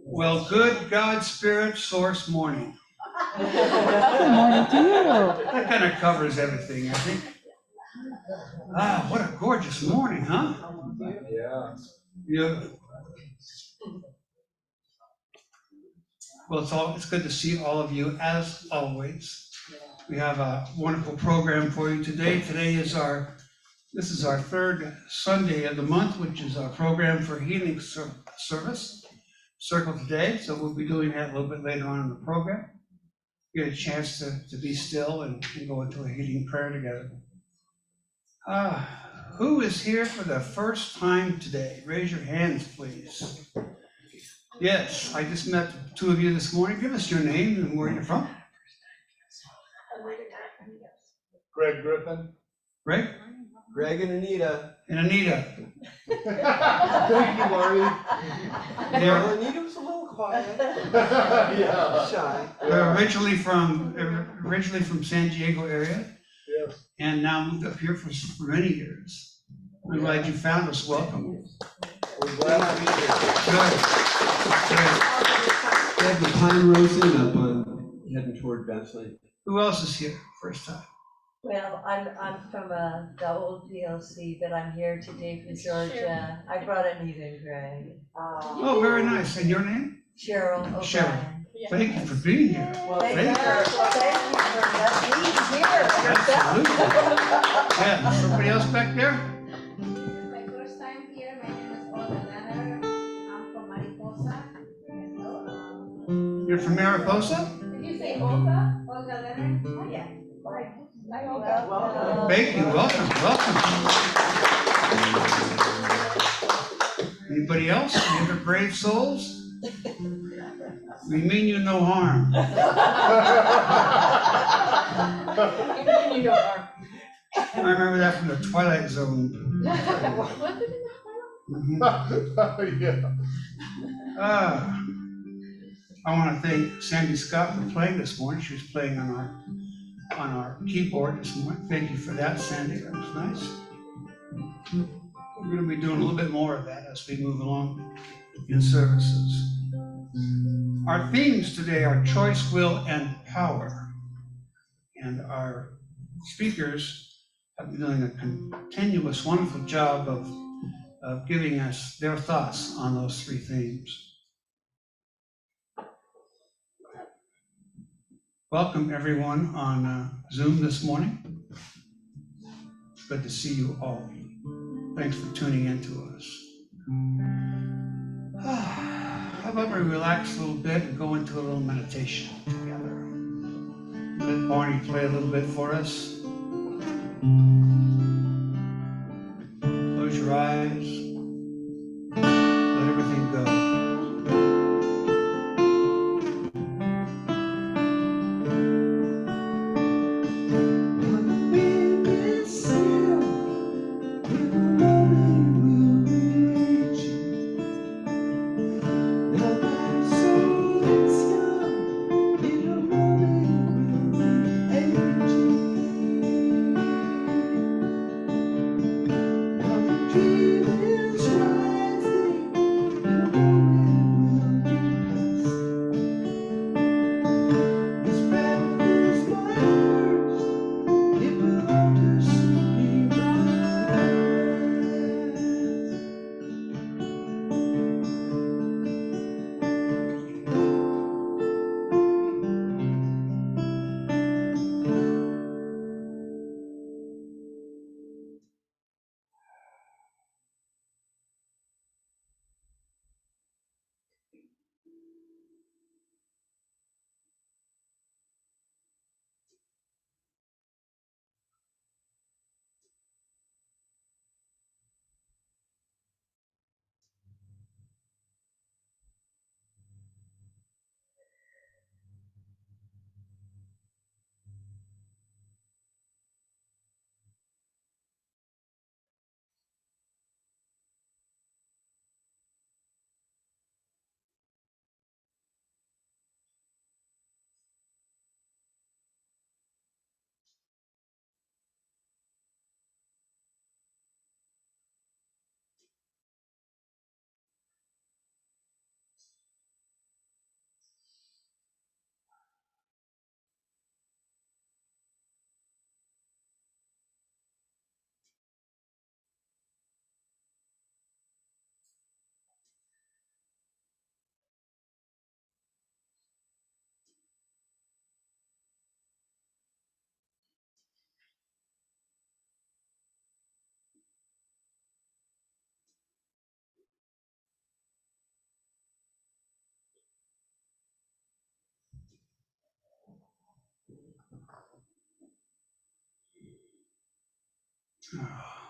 Well, good God, Spirit, Source, morning. Good morning to you. That kind of covers everything, I think. Ah, what a gorgeous morning, huh? Yeah. Beautiful. Well, it's good to see all of you as always. We have a wonderful program for you today. This is our third Sunday of the month, which is our program for healing service, Circle Today. So we'll be doing that a little bit later on in the program. Get a chance to be still and go into a healing prayer together. Who is here for the first time today? Raise your hands, please. Yes, I just met two of you this morning. Give us your name and where you're from. Greg Griffin. Greg? Greg and Anita. And Anita. Thank you, Barney. They're Anita was a little quiet. Yeah. Shy. They're originally from San Diego area. Yes. And now moved up here for many years. We're glad you found us. Welcome. We're glad to be here. Good. We have the Pine Rose Inn up on heading toward Bentley. Who else is here? First time. Well, I'm from the old PLC, but I'm here today from Georgia. I brought Anita and Greg. Oh, very nice. And your name? Cheryl O'Brien. Cheryl. Thank you for being here. Well, Thank thank you. you for letting me here. Absolutely. Yeah, somebody else back there? This is my first time here. My name is Olga Leonard. I'm from Mariposa. You're from Mariposa? Did you say Olga? Olga Leonard? Oh, yeah. Hi, Olga. Welcome. Thank you. Welcome. Anybody else? Any other brave souls? We mean you no harm. You know, I remember that from the Twilight Zone. Mhm. Yeah. I want to thank Sandy Scott for playing this morning. She was playing on our keyboard this morning. Thank you for that, Sandy. That was nice. We're going to be doing a little bit more of that as we move along in services. Our themes today are choice, will, and power. And our speakers have been doing a continuous, wonderful job of giving us their thoughts on those three themes. Welcome everyone on Zoom this morning. It's good to see you all. Thanks for tuning in to us. How about we relax a little bit and go into a little meditation together? Let Barney play a little bit for us. Close your eyes. Let everything go. Dreaming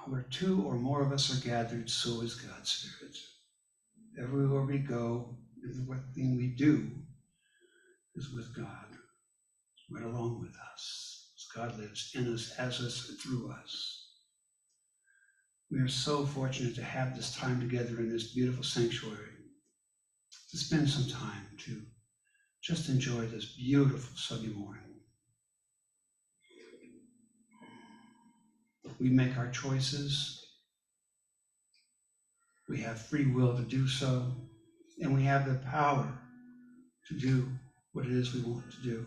Where two or more of us are gathered, so is God's Spirit. Everywhere we go, everything we do is with God, right along with us. As God lives in us, as us, and through us. We are so fortunate to have this time together in this beautiful sanctuary, to spend some time to just enjoy this beautiful Sunday morning. We make our choices. We have free will to do so, and we have the power to do what it is we want to do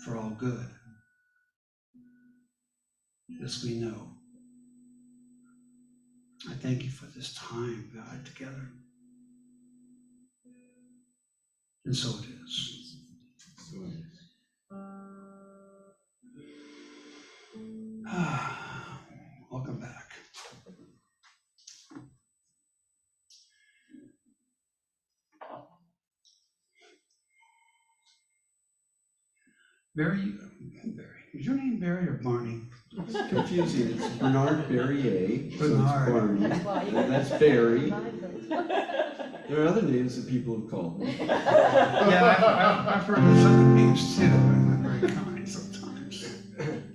for all good. This we know. I thank you for this time, God, together. And so it is. Welcome back. Barry, is your name Barry or Barney? It's confusing. It's Bernard Barrier, so Bernard. it's Barney. And that's Barry. There are other names that people have called me. Yeah, I've heard of some names too, and they're very kind sometimes.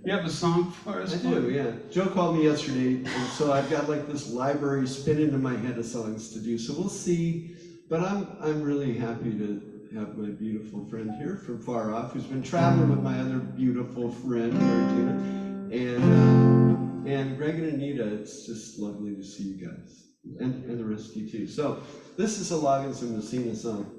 You have a song for us? I do, yeah. Joe called me yesterday, and so I've got like this library spinning in my head of songs to do. So we'll see. But I'm really happy to have my beautiful friend here from far off, who's been traveling with my other beautiful friend, Martina, and Greg and Anita. It's just lovely to see you guys, and the rest of you too. So this is a Loggins and Messina song.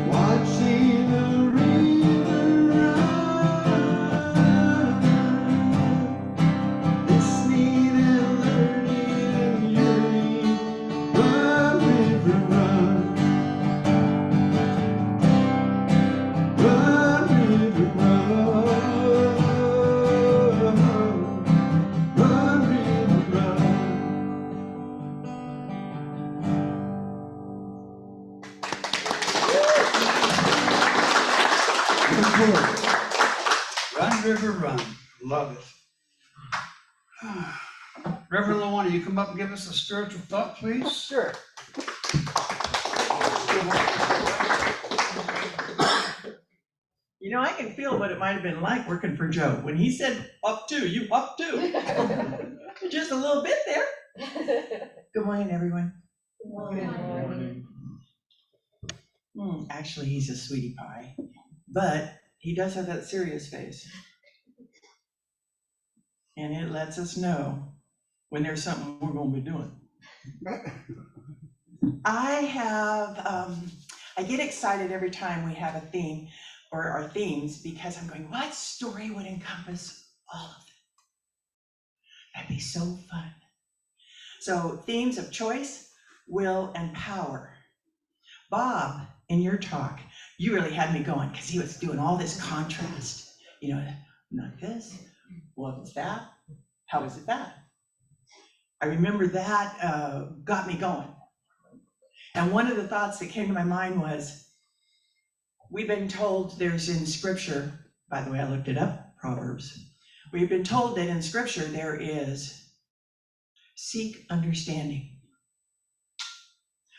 Watching the Run, river, run. Love it. Reverend Luana, you come up and give us a spiritual thought, please? Sure. You know, I can feel what it might have been like working for Joe. When he said up two, you up two. Just a little bit there. Good morning, everyone. Actually, he's a sweetie pie, but he does have that serious face. And it lets us know when there's something we're gonna be doing. I get excited every time we have a theme or our themes because I'm going, what story would encompass all of them? That'd be so fun. So themes of choice, will, and power. Bob, in your talk, you really had me going because he was doing all this contrast. You know, not this, what is that? How is it that? I remember that got me going. And one of the thoughts that came to my mind was, we've been told there's in scripture, by the way, I looked it up, Proverbs. We've been told that in scripture there is seek understanding.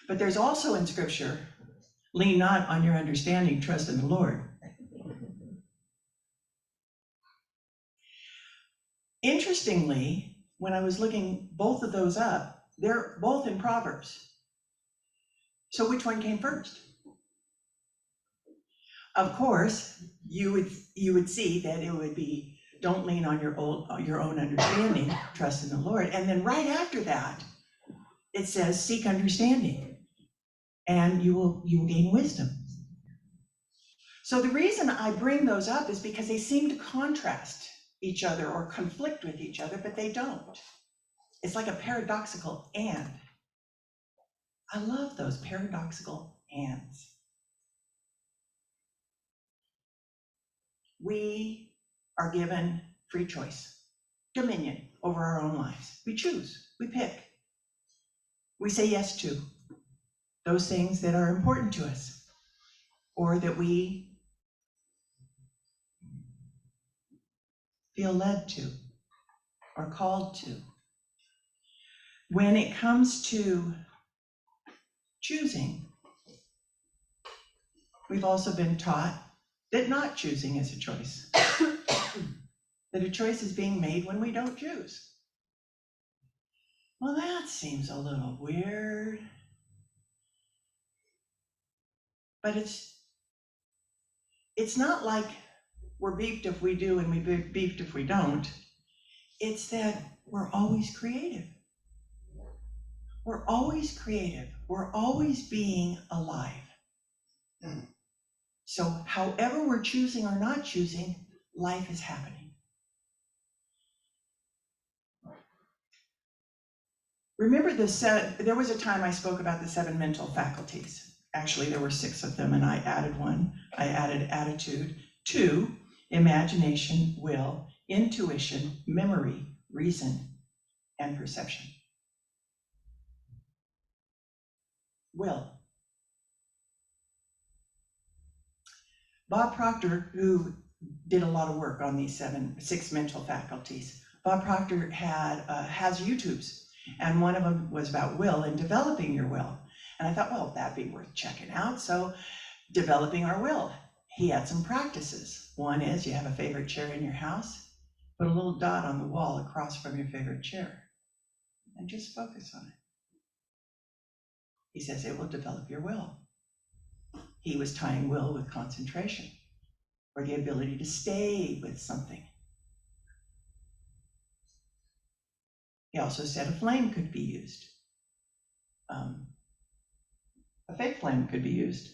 But there's also in scripture, lean not on your understanding, trust in the Lord. Interestingly, when I was looking both of those up, they're both in Proverbs. So which one came first? Of course, you would see that it would be, don't lean on your own understanding, trust in the Lord. And then right after that, it says, seek understanding, and you will gain wisdom. So the reason I bring those up is because they seem to contrast each other or conflict with each other, but they don't. It's like a paradoxical and. I love those paradoxical ands. We are given free choice, dominion over our own lives. We choose, we pick. We say yes to those things that are important to us or that we feel led to or called to. When it comes to choosing, we've also been taught that not choosing is a choice. That a choice is being made when we don't choose. Well, that seems a little weird. But it's not like we're beeped if we do and we're beeped if we don't. It's that we're always creative. We're always creative. We're always being alive. So however we're choosing or not choosing, life is happening. Remember there was a time I spoke about the 7 mental faculties. Actually, there were 6 of them, and I added one. I added attitude, 2, imagination, will, intuition, memory, reason, and perception. Will. Bob Proctor, who did a lot of work on these 6 mental faculties, Bob Proctor has YouTubes, and one of them was about will and developing your will. And I thought, well, that'd be worth checking out. So developing our will. He had some practices. One is you have a favorite chair in your house, put a little dot on the wall across from your favorite chair and just focus on it. He says it will develop your will. He was tying will with concentration or the ability to stay with something. He also said a flame could be used. A fake flame could be used.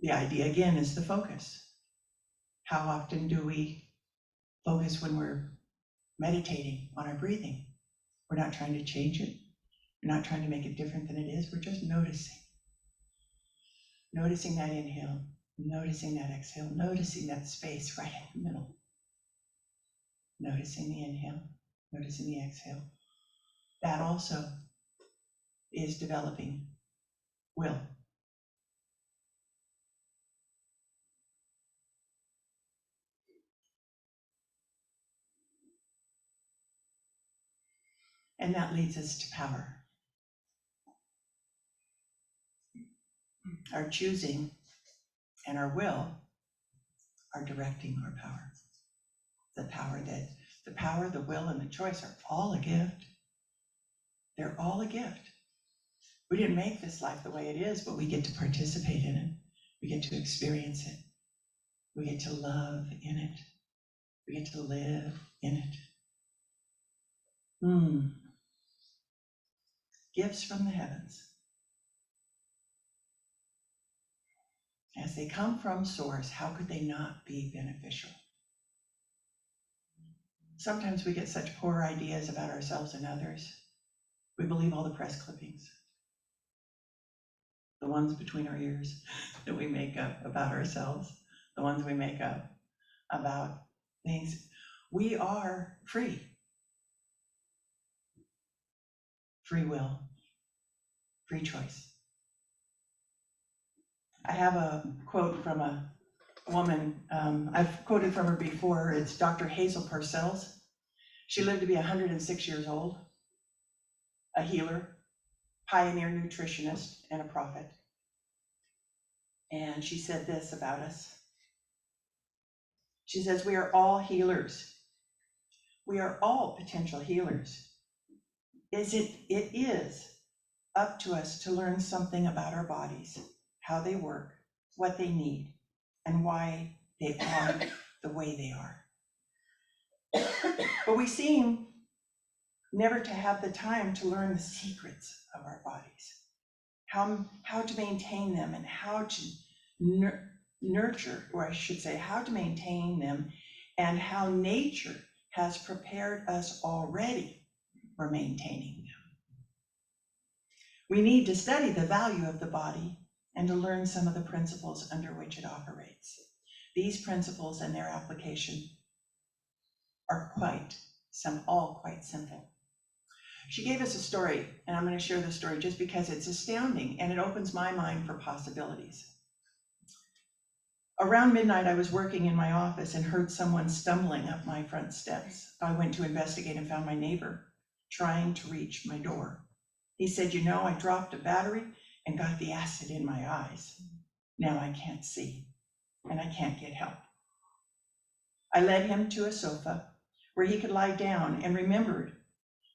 The idea again is the focus. How often do we focus when we're meditating on our breathing? We're not trying to change it. We're not trying to make it different than it is. We're just noticing. Noticing that inhale, noticing that exhale, noticing that space right in the middle. Noticing the inhale, noticing the exhale. That also is developing will. And that leads us to power. Our choosing and our will are directing our power. The power, the will, and the choice are all a gift. They're all a gift. We didn't make this life the way it is, but we get to participate in it. We get to experience it. We get to love in it. We get to live in it. Gifts from the heavens. As they come from source, how could they not be beneficial? Sometimes we get such poor ideas about ourselves and others. We believe all the press clippings, the ones between our ears that we make up about ourselves, the ones we make up about things. We are free. Free will, free choice. I have a quote from a woman, I've quoted from her before. It's Dr. Hazel Parcells. She lived to be 106 years old, a healer, pioneer nutritionist, and a prophet. And she said this about us. She says, we are all healers. We are all potential healers. It is up to us to learn something about our bodies, how they work, what they need, and why they are the way they are. But we seem never to have the time to learn the secrets of our bodies, how to maintain them and how to nurture, or I should say, how to maintain them, and how nature has prepared us already for maintaining them. We need to study the value of the body and to learn some of the principles under which it operates. These principles and their application are all quite simple. She gave us a story, and I'm going to share the story just because it's astounding and it opens my mind for possibilities. Around midnight, I was working in my office and heard someone stumbling up my front steps. I went to investigate and found my neighbor trying to reach my door. He said, you know, I dropped a battery and got the acid in my eyes. Now I can't see and I can't get help. I led him to a sofa where he could lie down and remembered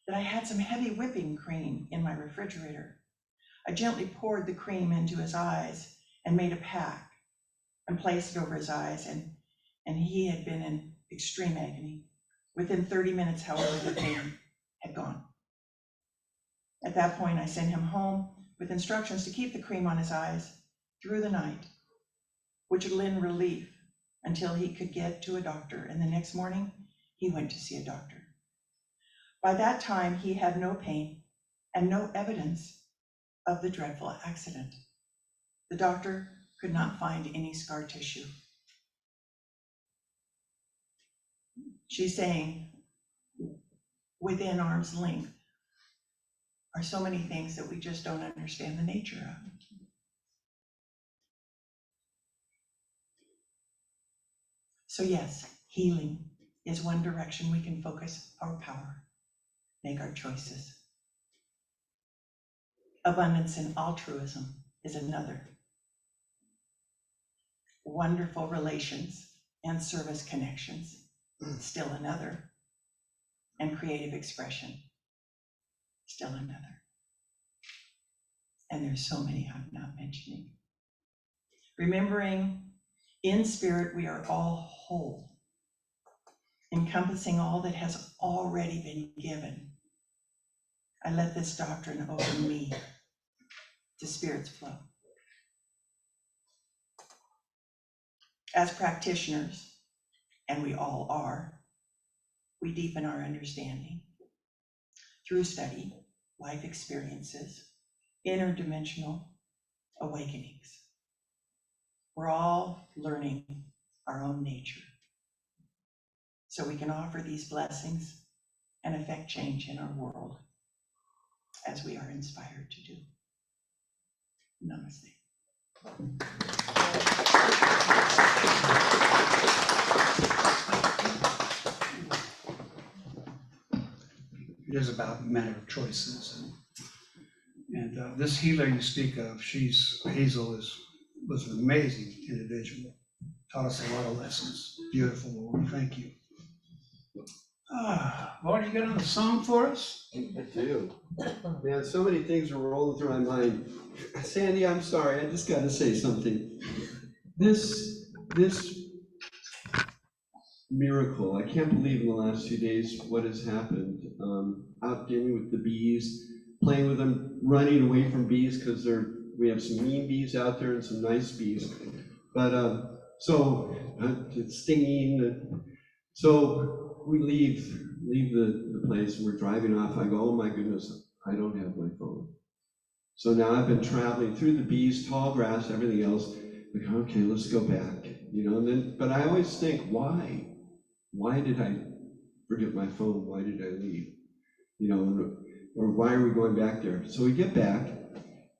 that I had some heavy whipping cream in my refrigerator. I gently poured the cream into his eyes and made a pack and placed it over his eyes, and he had been in extreme agony. Within 30 minutes, however, the pain had gone. At that point, I sent him home with instructions to keep the cream on his eyes through the night, which would lend relief until he could get to a doctor, and the next morning, he went to see a doctor. By that time, he had no pain and no evidence of the dreadful accident. The doctor could not find any scar tissue. She's saying, within arm's length are so many things that we just don't understand the nature of. So yes, healing is one direction we can focus our power, make our choices. Abundance and altruism is another. Wonderful relations and service connections, still another. And creative expression, still another. And there's so many I'm not mentioning. Remembering in spirit we are all whole, encompassing all that has already been given. I let this doctrine open me to spirit's flow. As practitioners, and we all are, we deepen our understanding through study, life experiences, interdimensional awakenings. We're all learning our own nature, so we can offer these blessings and affect change in our world as we are inspired to do. Namaste. is about a matter of choices. And this healer you speak of, Hazel was an amazing individual. Taught us a lot of lessons. Beautiful woman, thank you. Lord, you got another song for us? I do. Man, so many things are rolling through my mind. Sandy, I'm sorry, I just gotta say something. This miracle, I can't believe in the last few days what has happened. Out dealing with the bees, playing with them, running away from bees because we have some mean bees out there and some nice bees. But it's stinging. So we leave the place and we're driving off. I go, oh my goodness, I don't have my phone. So now I've been traveling through the bees, tall grass, everything else. Like, okay, let's go back, and then, but I always think, why? Why did I forget my phone? Why did I leave? Or why are we going back there? So we get back,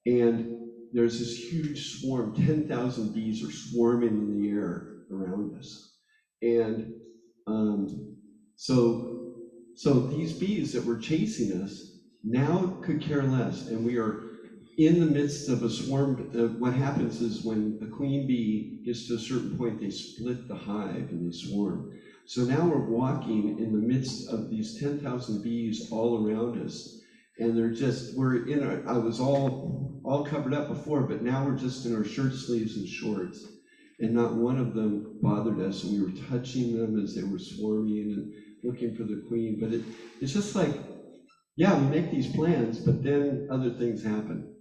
and there's this huge swarm, 10,000 bees are swarming in the air around us. And so these bees that were chasing us now could care less, and we are in the midst of a swarm. What happens is when a queen bee gets to a certain point, they split the hive and they swarm. So now we're walking in the midst of these 10,000 bees all around us, and I was all covered up before, but now we're just in our shirt sleeves and shorts, and not one of them bothered us, and we were touching them as they were swarming and looking for the queen. But it's just like, yeah, we make these plans, but then other things happen.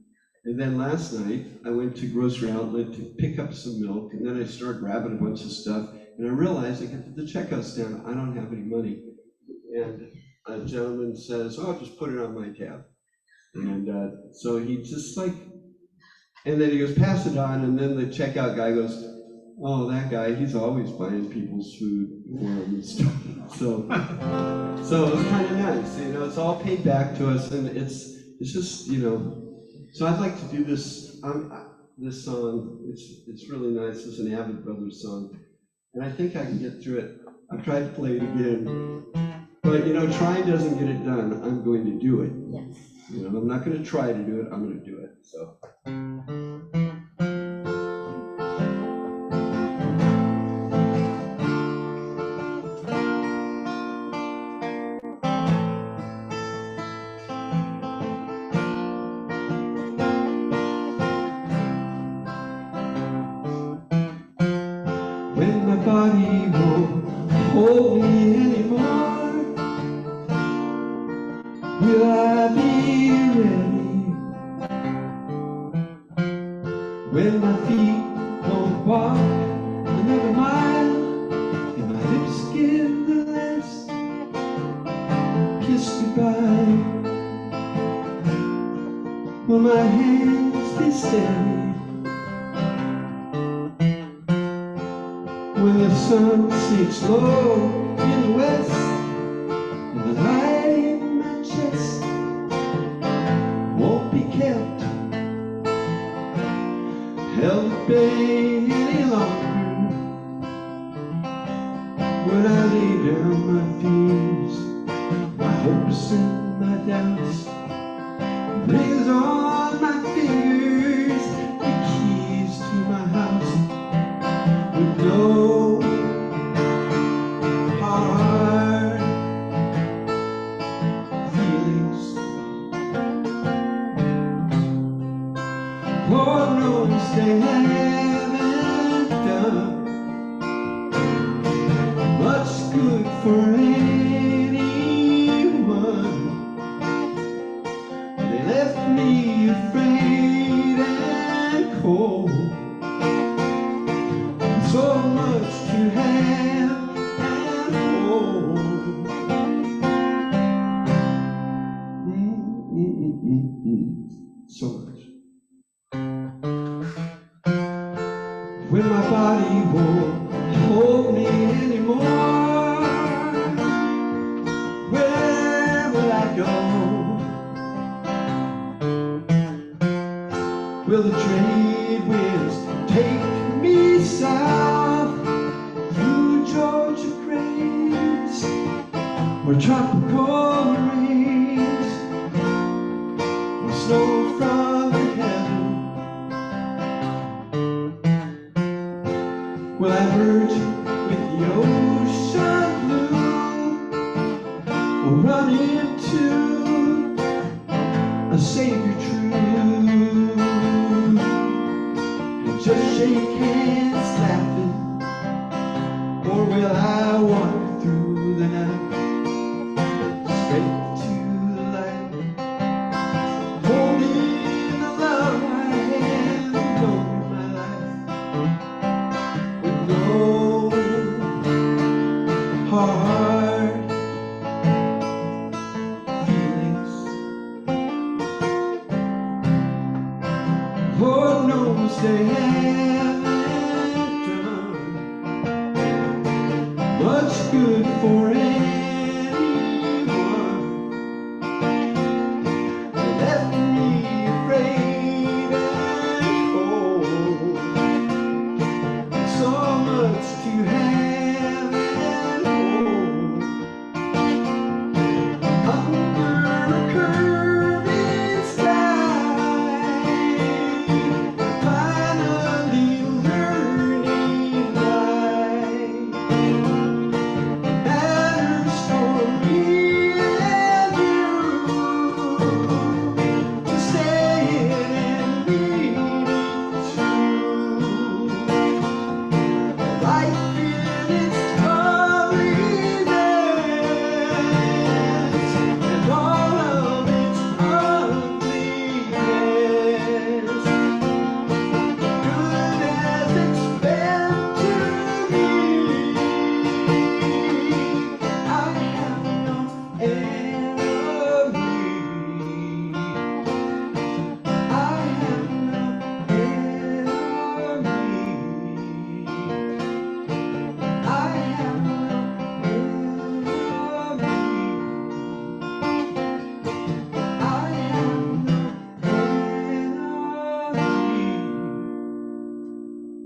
And then last night, I went to grocery outlet to pick up some milk, and then I started grabbing a bunch of stuff, and I realized I get to the checkout stand, I don't have any money. And a gentleman says, oh, just put it on my tab. And so he just like, and then he goes, pass it on, and then the checkout guy goes, oh, that guy, he's always buying people's food for him and stuff. So it was kind of nice, it's all paid back to us, and it's just, so I'd like to do this song. It's really nice. It's an Avid Brothers song, and I think I can get through it. I've tried to play it again, but trying doesn't get it done. I'm going to do it. Yes. I'm not going to try to do it. I'm going to do it. So. When my body won't hold me anymore, will I be ready? When my feet won't walk another mile, and my lips give the last kiss goodbye, will my hands be steady? When the sun sinks low in the west, and the light in my chest won't be kept held at bay any longer, when I lay down my fears, my hopes and my doubts, rings on my fingers, the keys to my house, with no hard feelings. Lord knows they haven't done much good for anyone. They left me afraid and cold. So much to have and hold. So much. When my body won't hold me anymore, where will I go? Will the trade winds take me south through Georgia graves or tropical rain? Will I merge with the ocean blue, or run into a savior true, and just shake hands laughing, or will I walk through the night straight to the light, holding the love I have known my life, with no hard feelings. Lord knows they haven't done much good for anyone. They left me afraid and cold, so much to have and hold. Under a curving sky, finally learning life matters for me and you, to say it and mean it true. Life in its ugliness and all of its ugliness, good as it's been to me, I have no enemy. I have no enemy. I have no enemy. I have no enemy.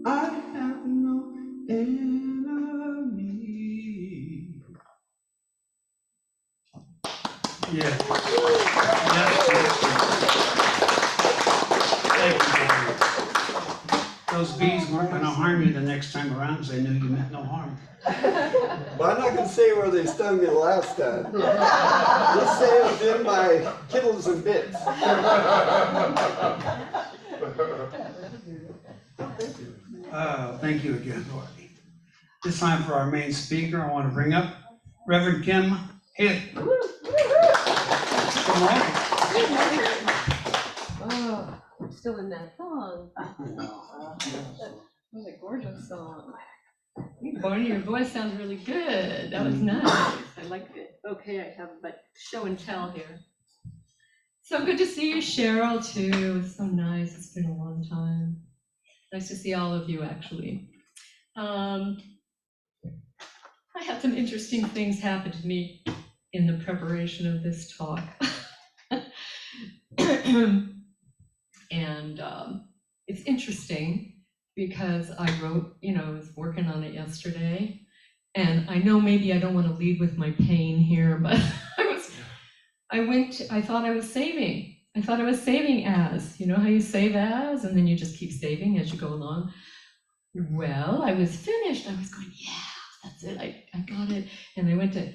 I have no enemy. Yeah. Thank you, Barney. Those bees weren't gonna harm you the next time around, because they knew you meant no harm. Well, I'm not gonna say where they stung me the last time. Just say it was in my kibbles and bits. Thank you again, Barney. This time for our main speaker, I want to bring up Rev Kim Haley. Good morning. Oh, I'm still in that song. That was a gorgeous song. Barney, your voice sounds really good. That was nice. I liked it. Okay, I have but show and tell here. So good to see you, Cheryl, too. It's so nice. It's been a long time. Nice to see all of you, actually. I had some interesting things happen to me in the preparation of this talk. And it's interesting because I wrote, I was working on it yesterday, and I know maybe I don't want to lead with my pain here, but I thought I was saving. I thought I was saving as, you know how you save as, and then you just keep saving as you go along. Well, I was finished. I was going, yeah, that's it. I got it. And I went to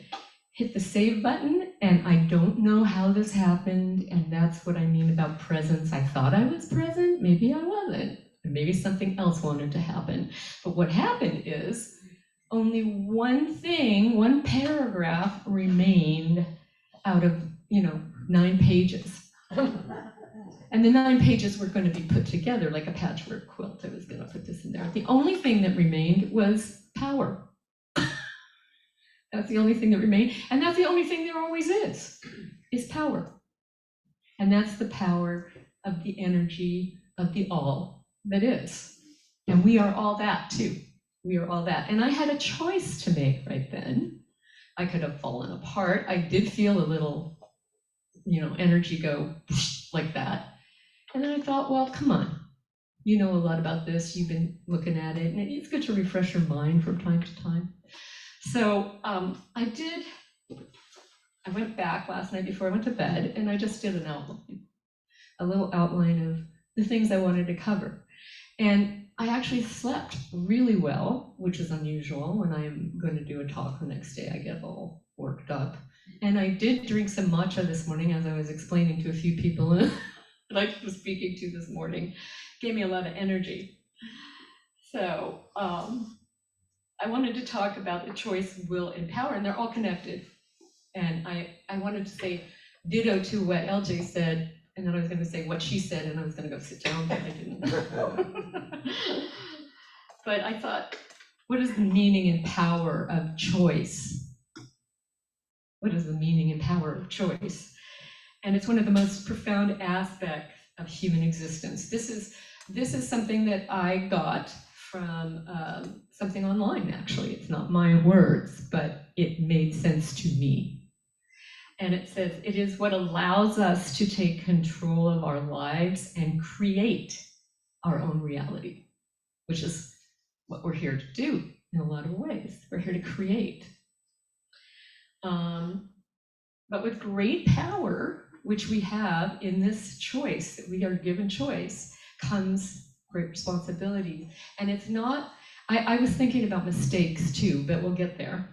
hit the save button, and I don't know how this happened, and that's what I mean about presence. I thought I was present, maybe I wasn't, and maybe something else wanted to happen. But what happened is only one thing, one paragraph remained out of, 9 pages. And the 9 pages were going to be put together like a patchwork quilt. I was going to put this in there. The only thing that remained was power. That's the only thing that remained. And that's the only thing there always is power. And that's the power of the energy of the all that is. And we are all that too. We are all that. And I had a choice to make right then. I could have fallen apart. I did feel a little, energy go like that. And then I thought, well, come on. You know a lot about this. You've been looking at it. And it's good to refresh your mind from time to time. So I went back last night before I went to bed, and I just did an outline, a little outline of the things I wanted to cover. And I actually slept really well, which is unusual. When I'm going to do a talk the next day, I get all worked up. And I did drink some matcha this morning, as I was explaining to a few people that I was speaking to this morning. Gave me a lot of energy. So I wanted to talk about the choice, will, and power, and they're all connected. And I wanted to say ditto to what LJ said, and then I was going to say what she said, and I was going to go sit down, but I didn't. But I thought, what is the meaning and power of choice? What is the meaning and power of choice? And it's one of the most profound aspects of human existence. This is something that I got from something online, actually. It's not my words, but it made sense to me. And it says, it is what allows us to take control of our lives and create our own reality, which is what we're here to do in a lot of ways. We're here to create. But with great power, which we have in this choice, that we are given choice, comes great responsibility. And it's not, I was thinking about mistakes too, but we'll get there.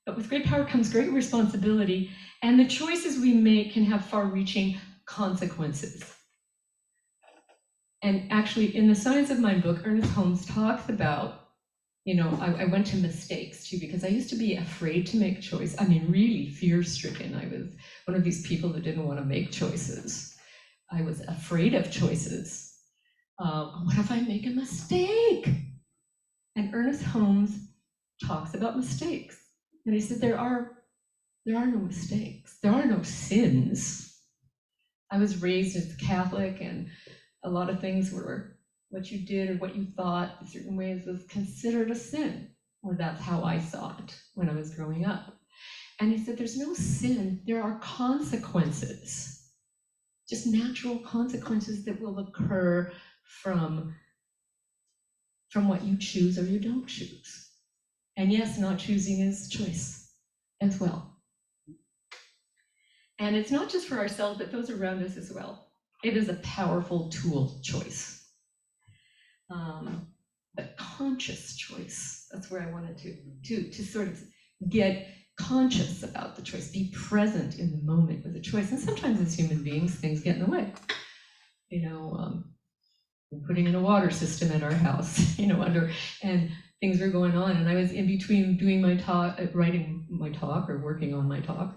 But with great power comes great responsibility, and the choices we make can have far-reaching consequences. And actually, in the Science of Mind book, Ernest Holmes talks about, I went to mistakes too, because I used to be afraid to make choice. I mean, really fear-stricken. I was one of these people that didn't want to make choices. I was afraid of choices. What if I make a mistake? And Ernest Holmes talks about mistakes. And he said, there are no mistakes. There are no sins. I was raised as Catholic, and a lot of things were what you did or what you thought in certain ways was considered a sin. Or that's how I saw it when I was growing up. And he said, there's no sin, there are consequences. Just natural consequences that will occur from what you choose or you don't choose. And yes, not choosing is choice as well. And it's not just for ourselves, but those around us as well. It is a powerful tool, choice. But conscious choice, that's where I wanted to sort of get conscious about the choice, be present in the moment with the choice. And sometimes as human beings, things get in the way. Putting in a water system at our house, and things were going on, and I was in between doing my talk, writing my talk or working on my talk.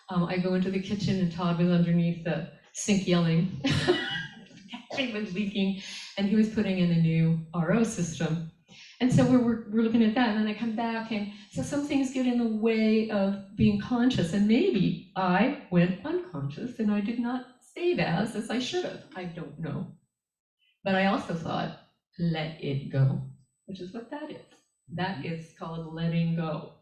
I go into the kitchen and Todd was underneath the sink yelling. It was leaking, and he was putting in a new RO system. And so we're looking at that, and then I come back, and so some things get in the way of being conscious, and maybe I went unconscious and I did not save as I should have. I don't know. But I also thought, let it go, which is what that is. That is called letting go.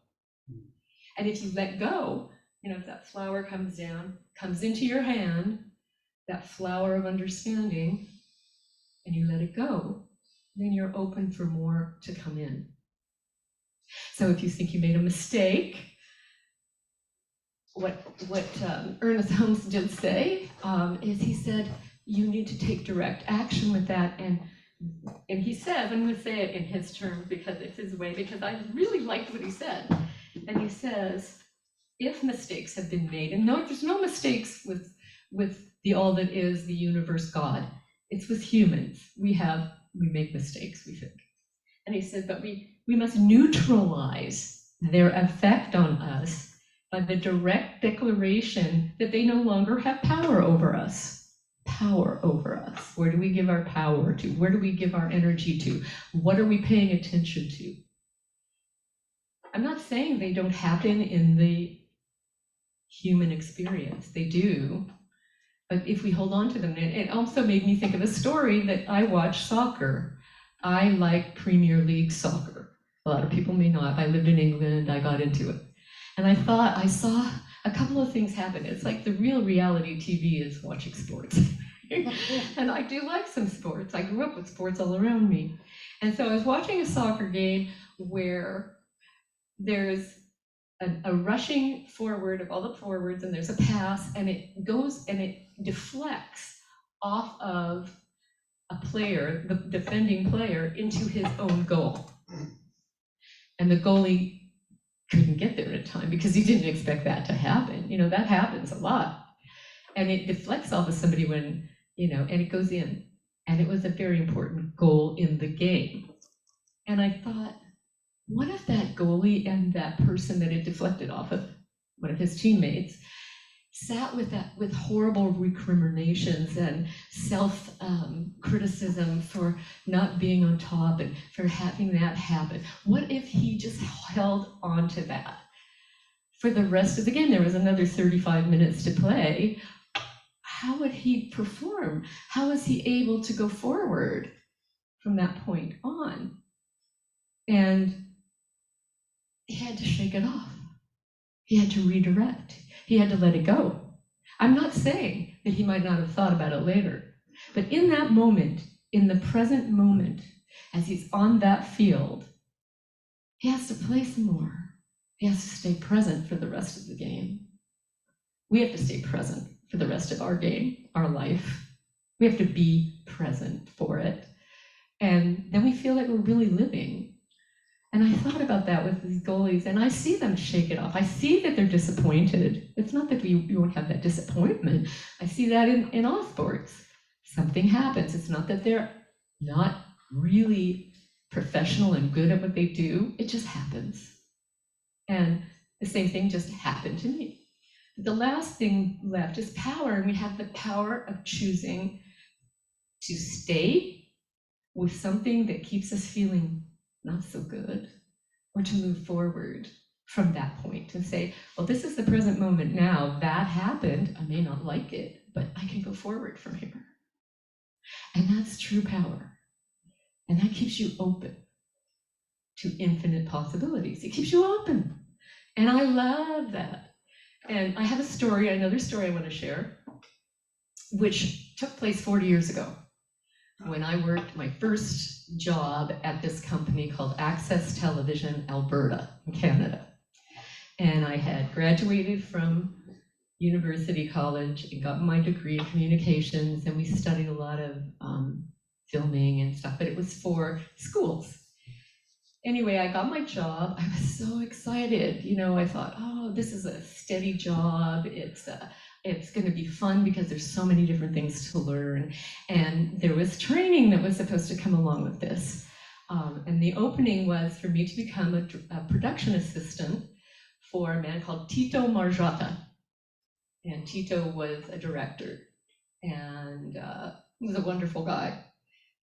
And if you let go, if that flower comes down, comes into your hand, that flower of understanding, and you let it go, then you're open for more to come in. So if you think you made a mistake, what Ernest Holmes did say is he said, you need to take direct action with that. And he says, I'm going to say it in his terms because it's his way, because I really liked what he said. And he says, if mistakes have been made, and no, there's no mistakes with the all that is the universe, God. It's with humans. We make mistakes, we think. And he said, but we must neutralize their effect on us by the direct declaration that they no longer have power over us. Power over us. Where do we give our power to? Where do we give our energy to? What are we paying attention to? I'm not saying they don't happen in the human experience. They do. But if we hold on to them, it also made me think of a story that I watch soccer. I like Premier League soccer. A lot of people may not. I lived in England. I got into it. And I thought I saw a couple of things happen. It's like the real reality TV is watching sports. And I do like some sports. I grew up with sports all around me. And so I was watching a soccer game where there's a rushing forward of all the forwards, and there's a pass, and it goes and it deflects off of a player, the defending player, into his own goal. And the goalie couldn't get there in time because he didn't expect that to happen. You know, that happens a lot. And it deflects off of somebody when, you know, and it goes in. And it was a very important goal in the game. And I thought, what if that goalie and that person that it deflected off of, one of his teammates, sat with horrible recriminations and self-criticism for not being on top and for having that happen? What if he just held on to that for the rest of the game? There was another 35 minutes to play. How would he perform? How was he able to go forward from that point on? And he had to shake it off. He had to redirect. He had to let it go. I'm not saying that he might not have thought about it later, but in that moment, in the present moment, as he's on that field, he has to play some more. He has to stay present for the rest of the game. We have to stay present for the rest of our game, our life. We have to be present for it. And then we feel like we're really living. And I thought about that with these goalies, and I see them shake it off. I see that they're disappointed. It's not that we won't have that disappointment. I see that in all sports. Something happens. It's not that they're not really professional and good at what they do. It just happens. And the same thing just happened to me. The last thing left is power, and we have the power of choosing to stay with something that keeps us feeling not so good, or to move forward from that point and say, well, this is the present moment now. That happened. I may not like it, but I can go forward from here. And that's true power. And that keeps you open to infinite possibilities. It keeps you open. And I love that. And I have a story, another story I want to share, which took place 40 years ago, when I worked my first job at this company called Access Television Alberta in Canada. And I had graduated from University College and got my degree in communications, and we studied a lot of filming and stuff, but it was for schools. Anyway, I got my job. I was so excited. You know, I thought, oh, this is a steady job. It's going to be fun because there's so many different things to learn. And there was training that was supposed to come along with this. And the opening was for me to become a production assistant for a man called Tito Marjata. And Tito was a director, and he was a wonderful guy.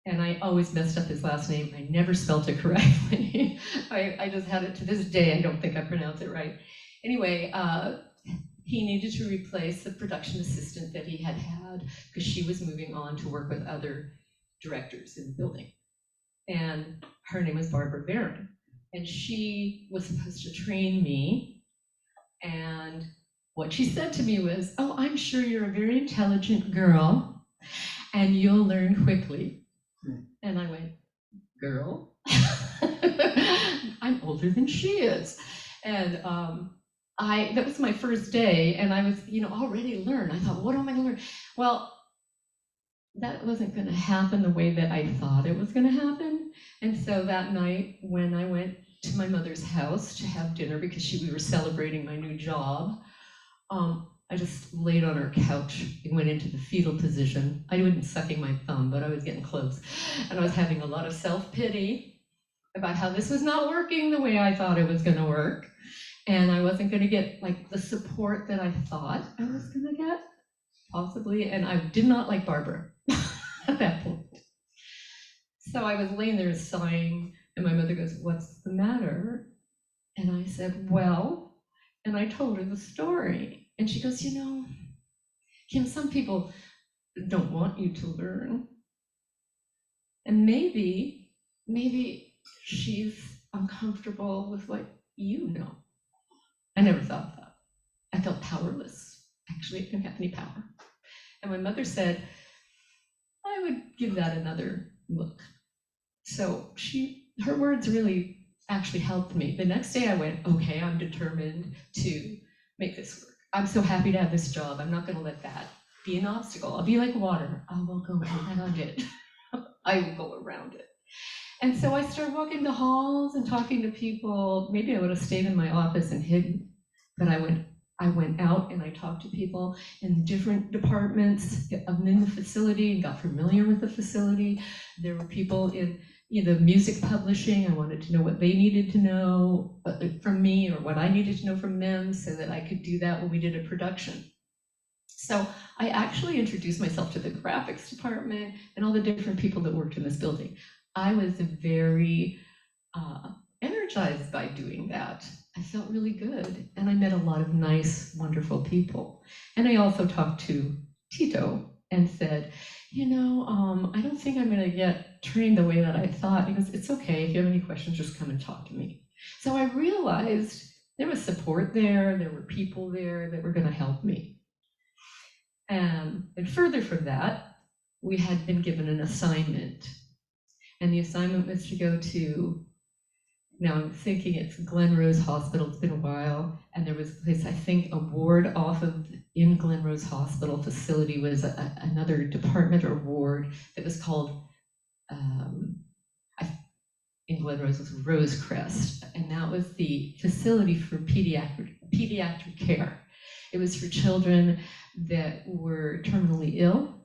And I always messed up his last name. I never spelled it correctly. I just had it to this day. I don't think I pronounced it right. Anyway, he needed to replace the production assistant that he had because she was moving on to work with other directors in the building. And her name was Barbara Barron. And she was supposed to train me. And what she said to me was, oh, I'm sure you're a very intelligent girl and you'll learn quickly. And I went, girl? I'm older than she is. And that was my first day, and I was, already learned. I thought, what am I gonna learn? Well, that wasn't gonna happen the way that I thought it was gonna happen. And so that night, when I went to my mother's house to have dinner because we were celebrating my new job, I just laid on her couch and went into the fetal position. I wasn't sucking my thumb, but I was getting close. And I was having a lot of self-pity about how this was not working the way I thought it was gonna work. And I wasn't gonna get the support that I thought I was gonna get, possibly. And I did not like Barbara at that point. So I was laying there sighing, and my mother goes, what's the matter? And I said, well, and I told her the story. And she goes, Kim, some people don't want you to learn. And maybe she's uncomfortable with what you know. I never thought of that. I felt powerless. Actually, I didn't have any power. And my mother said, I would give that another look. So her words really actually helped me. The next day I went, okay, I'm determined to make this work. I'm so happy to have this job. I'm not going to let that be an obstacle. I'll be like water. I will go ahead and I did. I will go around it. And so I started walking the halls and talking to people. Maybe I would have stayed in my office and hidden, but I went out and I talked to people in different departments in the facility and got familiar with the facility. There were people in either music publishing. I wanted to know what they needed to know from me or what I needed to know from them so that I could do that when we did a production. So I actually introduced myself to the graphics department and all the different people that worked in this building. I was very energized by doing that. I felt really good, and I met a lot of nice, wonderful people. And I also talked to Tito and said, I don't think I'm gonna get trained the way that I thought. He goes, it's okay, if you have any questions, just come and talk to me. So I realized there was support there were people there that were gonna help me. And further from that, we had been given an assignment. And the assignment was to go to, now I'm thinking it's Glen Rose Hospital, it's been a while, and there was a place, I think, a ward off of in Glen Rose Hospital facility was another department or ward that was called, in Glen Rose was Rosecrest, and that was the facility for pediatric care. It was for children that were terminally ill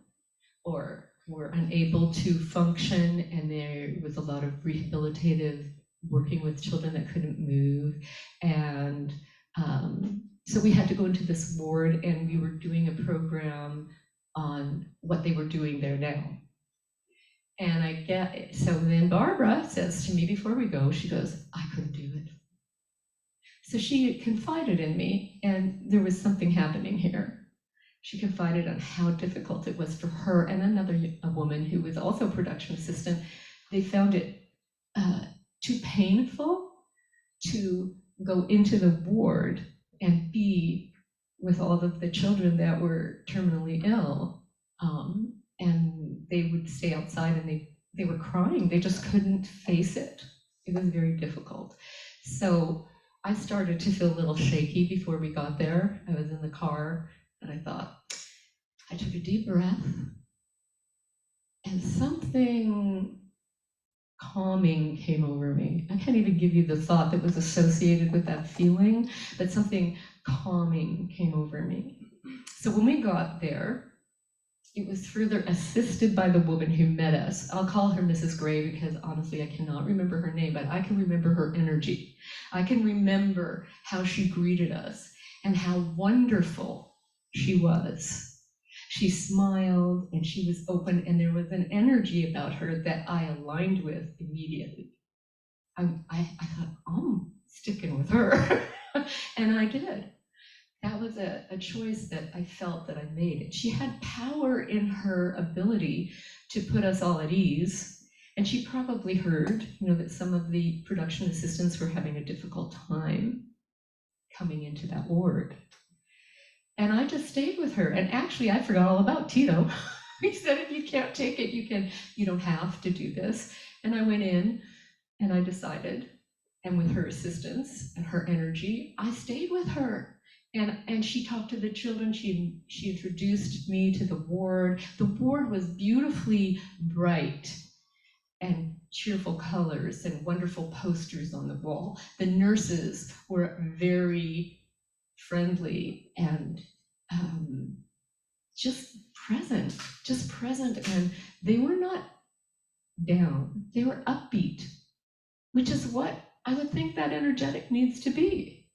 or were unable to function, and there was a lot of rehabilitative working with children that couldn't move. And so we had to go into this ward, and we were doing a program on what they were doing there now. And so then Barbara says to me before we go, she goes, I couldn't do it. So she confided in me, and there was something happening here. She confided on how difficult it was for her and a woman who was also a production assistant. They found it too painful to go into the ward and be with all of the children that were terminally ill. And they would stay outside and they were crying. They just couldn't face it. It was very difficult. So I started to feel a little shaky before we got there. I was in the car and I thought, I took a deep breath and something calming came over me. I can't even give you the thought that was associated with that feeling, but something calming came over me. So when we got there, it was further assisted by the woman who met us. I'll call her Mrs. Gray because honestly I cannot remember her name, but I can remember her energy. I can remember how she greeted us and how wonderful she was. She smiled and she was open, and there was an energy about her that I aligned with immediately. I thought, I'm sticking with her. And I did. That was a choice that I felt that I made. She had power in her ability to put us all at ease. And she probably heard, that some of the production assistants were having a difficult time coming into that ward. And I just stayed with her. And actually, I forgot all about Tito. He said, if you can't take it, you don't have to do this. And I went in and I decided, and with her assistance and her energy, I stayed with her. And she talked to the children. She introduced me to the ward. The ward was beautifully bright and cheerful colors and wonderful posters on the wall. The nurses were very friendly and just present, and they were not down, they were upbeat, which is what I would think that energetic needs to be,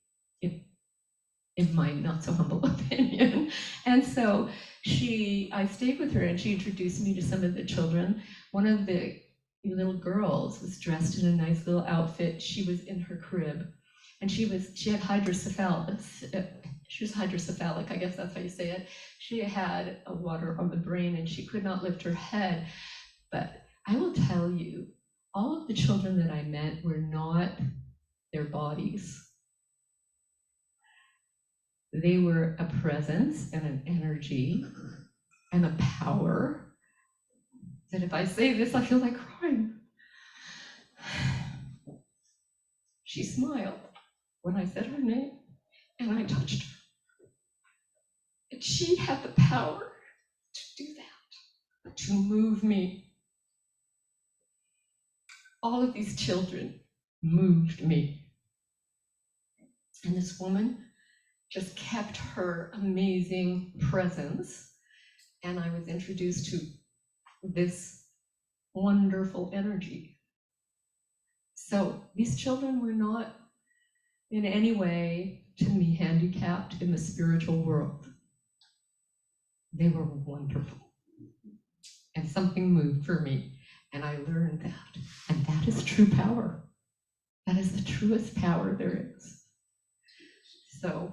in my not so humble opinion. And so I stayed with her and she introduced me to some of the children. One of the little girls was dressed in a nice little outfit. She was in her crib and she had hydrocephalic. She was hydrocephalic, I guess that's how you say it. She had a water on the brain and she could not lift her head. But I will tell you, all of the children that I met were not their bodies. They were a presence and an energy and a power that if I say this, I feel like crying. She smiled when I said her name and I touched her. And she had the power to do that, to move me. all of these children moved me. And this woman just kept her amazing presence. And I was introduced to this wonderful energy. So these children were not in any way, to me, handicapped in the spiritual world. They were wonderful. And something moved for me, and I learned that. And that is true power. That is the truest power there is. So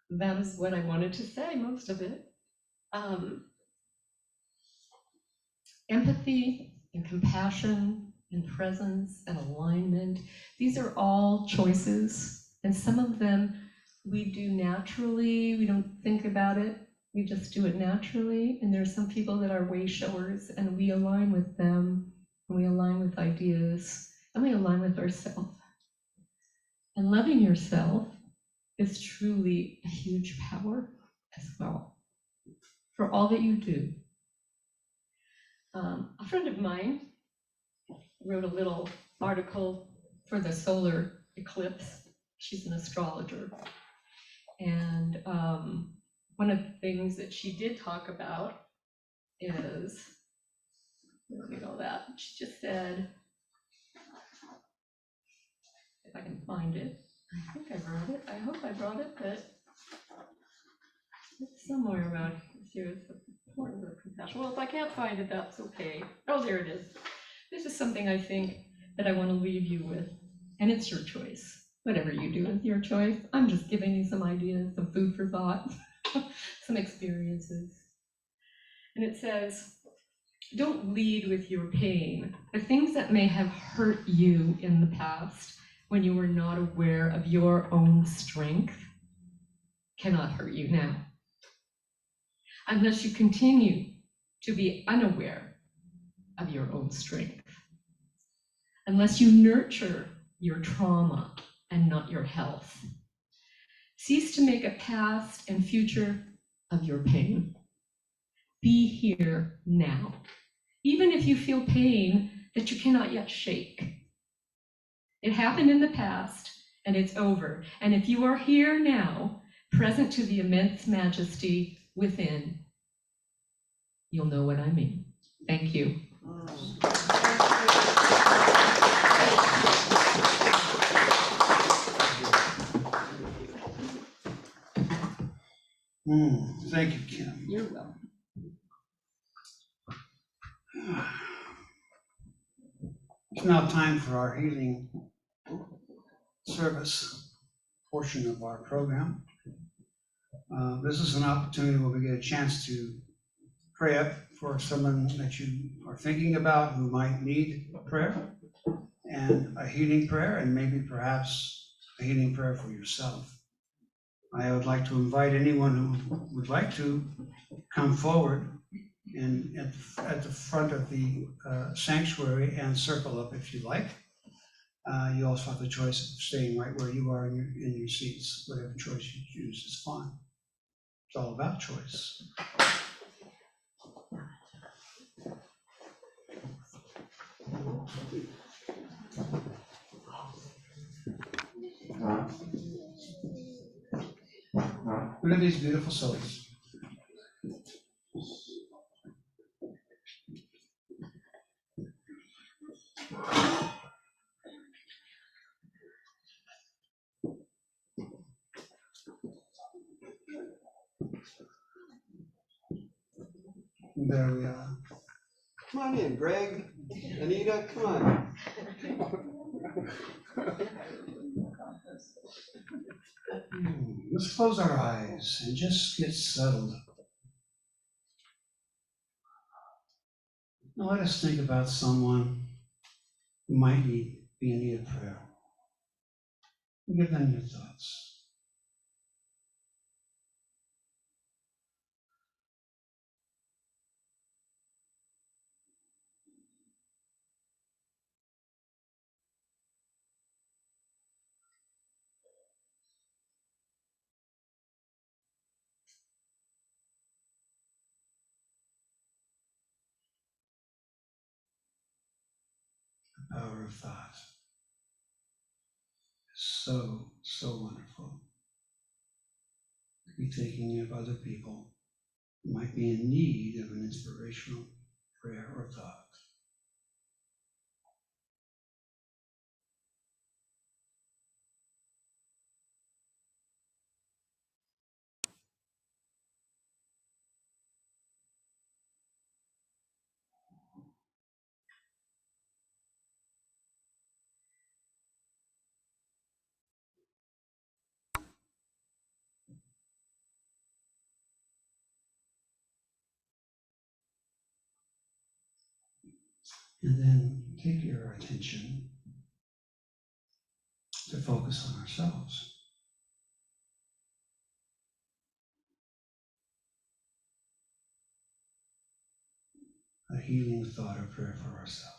that is what I wanted to say, most of it. Empathy and compassion and presence and alignment, these are all choices. And some of them we do naturally, we don't think about it, we just do it naturally. And there are some people that are way showers, and we align with them, and we align with ideas, and we align with ourselves. And loving yourself is truly a huge power as well for all that you do. A friend of mine wrote a little article for the solar eclipse. She's an astrologer. And one of the things that she did talk about is, where did all that? She just said, if I can find it, I think I brought it. I hope I brought it, but it's somewhere around here. It's the importance of compassion. Well, if I can't find it, that's okay. Oh, there it is. This is something I think that I want to leave you with, and it's your choice. Whatever you do is your choice. I'm just giving you some ideas, some food for thought, some experiences. And it says, don't lead with your pain. The things that may have hurt you in the past when you were not aware of your own strength cannot hurt you now. Unless you continue to be unaware of your own strength. Unless you nurture your trauma and not your health. Cease to make a past and future of your pain. Be here now. Even if you feel pain that you cannot yet shake. It happened in the past and it's over. And if you are here now, present to the immense majesty within, you'll know what I mean. Thank you. Thank you, Kim. You're welcome. It's now time for our healing service portion of our program. This is an opportunity where we get a chance to pray up for someone that you are thinking about who might need prayer, and a healing prayer, and maybe perhaps a healing prayer for yourself. I would like to invite anyone who would like to come forward and at the front of the sanctuary and circle up if you like. You also have the choice of staying right where you are in your seats. Whatever choice you choose is fine. It's all about choice. Look at these beautiful souls. There we are. Come on in, Greg, Anita, come on. Let's close our eyes and just get settled. Now let us think about someone who might be in need of prayer. Give them your thoughts. power of thought is so, so wonderful. To be thinking of other people who might be in need of an inspirational prayer or thought. And then take your attention to focus on ourselves. A healing thought or prayer for ourselves.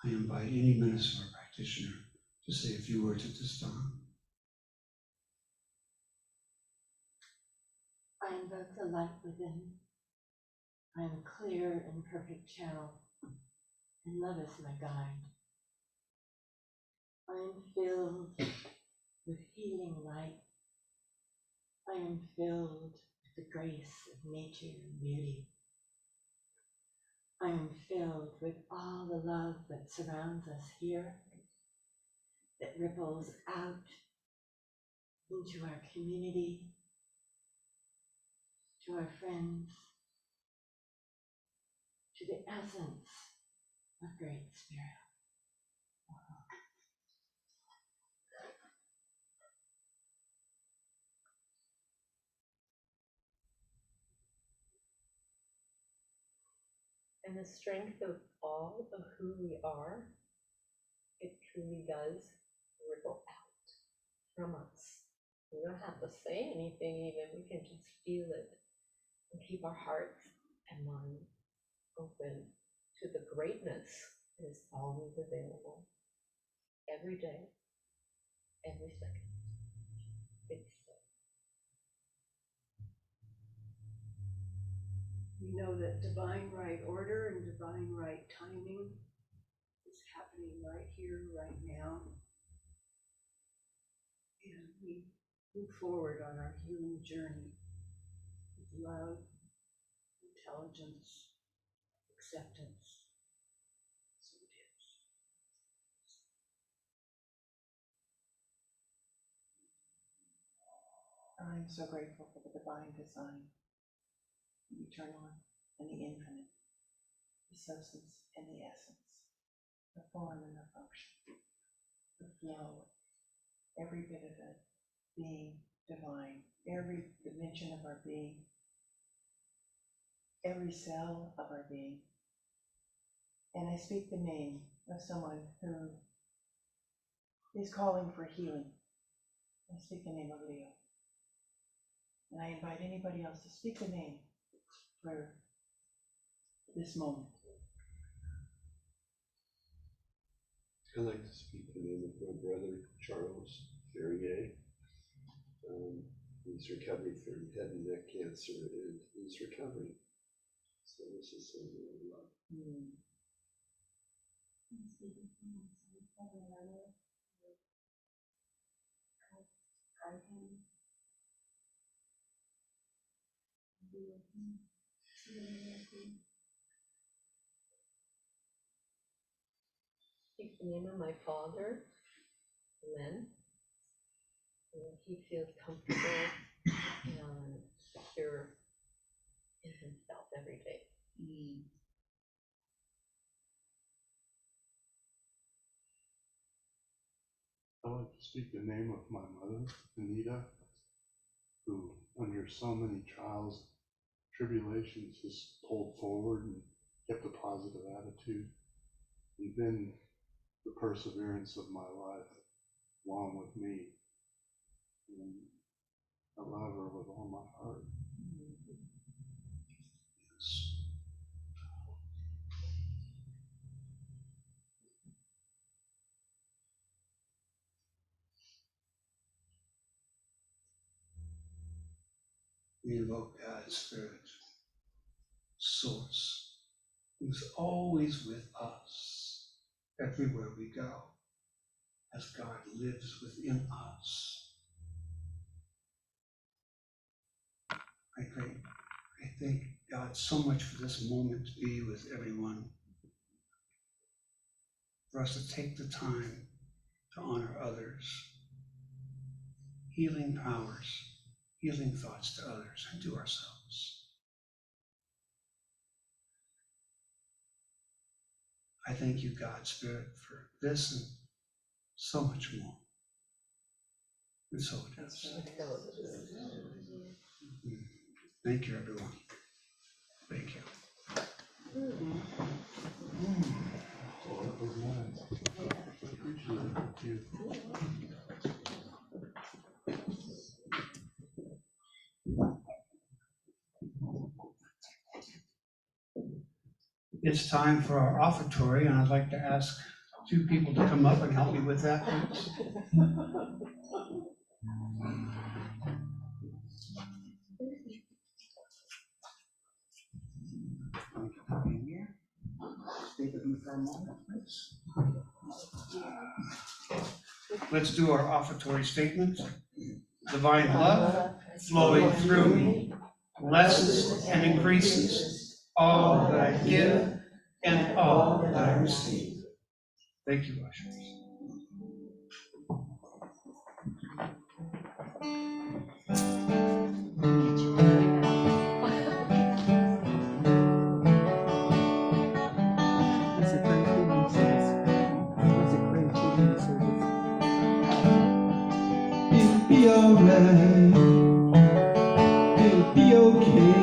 I invite any minister or practitioner to say a few words at this time. I invoke the light within. I am clear and perfect channel, and love is my guide. I am filled with healing light. I am filled with the grace of nature and beauty. I am filled with all the love that surrounds us here, that ripples out into our community, to our friends, to the essence of Great Spirit. And the strength of all of who we are, it truly does ripple out from us. We don't have to say anything even, we can just feel it and keep our hearts and minds open to the greatness that is always available, every day, every second. It's We know that divine right order and divine right timing is happening right here, right now. And we move forward on our healing journey with love, intelligence, acceptance. So it is. I'm so grateful for the divine design, the eternal and the infinite, the substance and the essence, the form and the function, the flow, every bit of it being divine, every dimension of our being, every cell of our being. And I speak the name of someone who is calling for healing. I speak the name of Leo. And I invite anybody else to speak the name for this moment. I'd like to speak the name of my brother, Charles Ferrier. He's recovering from head and neck cancer and he's recovering. So this is something I love. Speak the name of my father, Len. And he feels comfortable and secure in himself every day. I like to speak the name of my mother, Anita, who under so many trials, tribulations, has pulled forward and kept a positive attitude. You've been the perseverance of my life, along with me. And I love her with all my heart. We invoke God's Spirit, Source, who's always with us everywhere we go, as God lives within us. I thank God so much for this moment to be with everyone, for us to take the time to honor others, healing ours, healing thoughts to others and to ourselves. I thank you, God, Spirit, for this and so much more. And so it is. Thank you, everyone. Thank you. Oh, that was nice. Appreciate it. Thank you. It's time for our offertory, and I'd like to ask two people to come up and help me with that, please. Stay with me for a moment, please. Let's do our offertory statement. Divine love flowing through me blesses and increases all that I give and all that I receive. Thank you, ushers. It's a great healing service. It was a great healing service. It'll be alright, it'll be okay.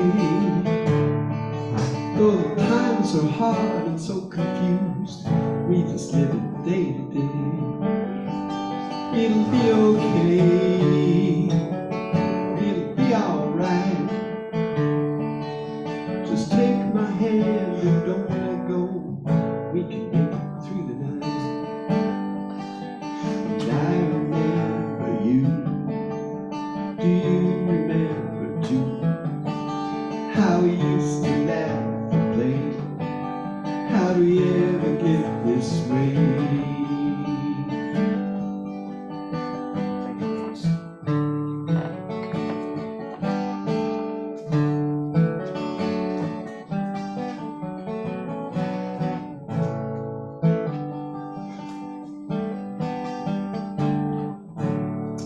Though the times are hard and so confused, we just live it day to day. It'll be okay, it'll be alright. Just take my hand and don't let go. We can make it through the night. And I remember you. Do you remember too? How we used to laugh and play. How do we ever get this way?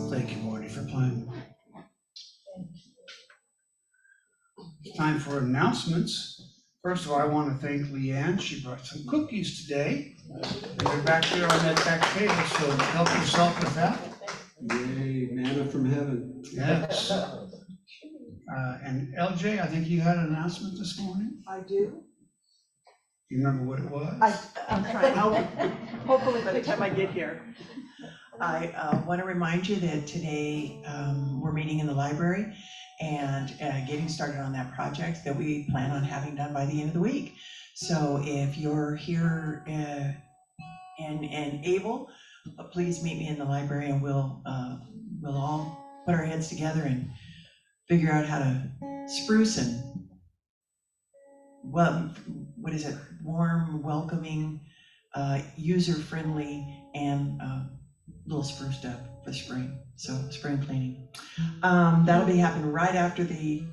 Thank you, Marty, for playing. It's time for announcements. First of all, I want to thank Leanne. She brought some cookies today. And they're back there on that back table, so help yourself with that. Yay, manna from heaven. Yes. And LJ, I think you had an announcement this morning. I do. Do you remember what it was? I'm trying, hopefully by the time I get here. I want to remind you that today we're meeting in the library and getting started on that project that we plan on having done by the end of the week. So if you're here and able, please meet me in the library and we'll all put our heads together and figure out how to spruce and, well, what is it? Warm, welcoming, user-friendly, and a little spruced up for spring. So spring cleaning. That'll be happening right after the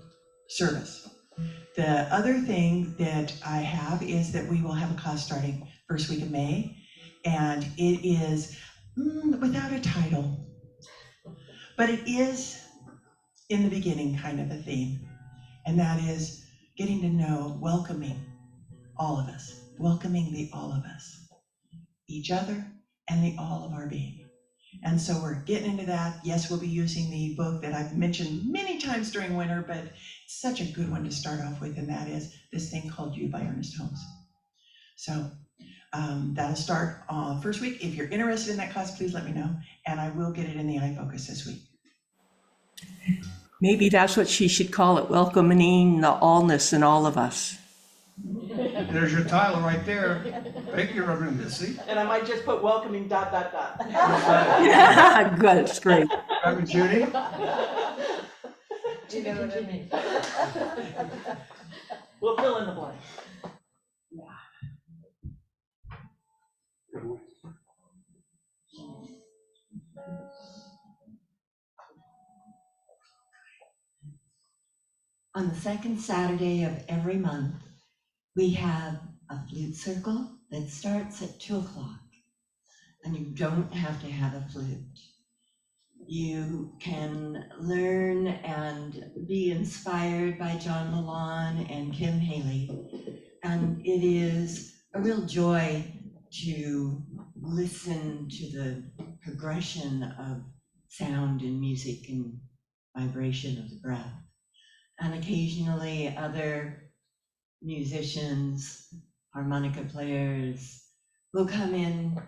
service. The other thing that I have is that we will have a class starting first week of May, and it is without a title, but it is in the beginning kind of a theme, and that is getting to know, welcoming all of us, welcoming the all of us, each other and the all of our being. And so we're getting into that. Yes, we'll be using the book that I've mentioned many times during winter, but it's such a good one to start off with, and that is this thing called You by Ernest Holmes. So That'll start first week. If you're interested in that class, please let me know, and I will get it in the iFocus this week. Maybe that's what she should call it, welcoming the allness in all of us. There's your title right there. Thank you, Reverend Missy. And I might just put welcoming ... Good, that's great. Reverend Judy. Do you know what I mean? We'll fill in the blank. On the second Saturday of every month, we have a flute circle that starts at 2 o'clock. And you don't have to have a flute. You can learn and be inspired by John Lalonde and Kim Haley. And it is a real joy to listen to the progression of sound and music and vibration of the breath. And occasionally other musicians, harmonica players will come in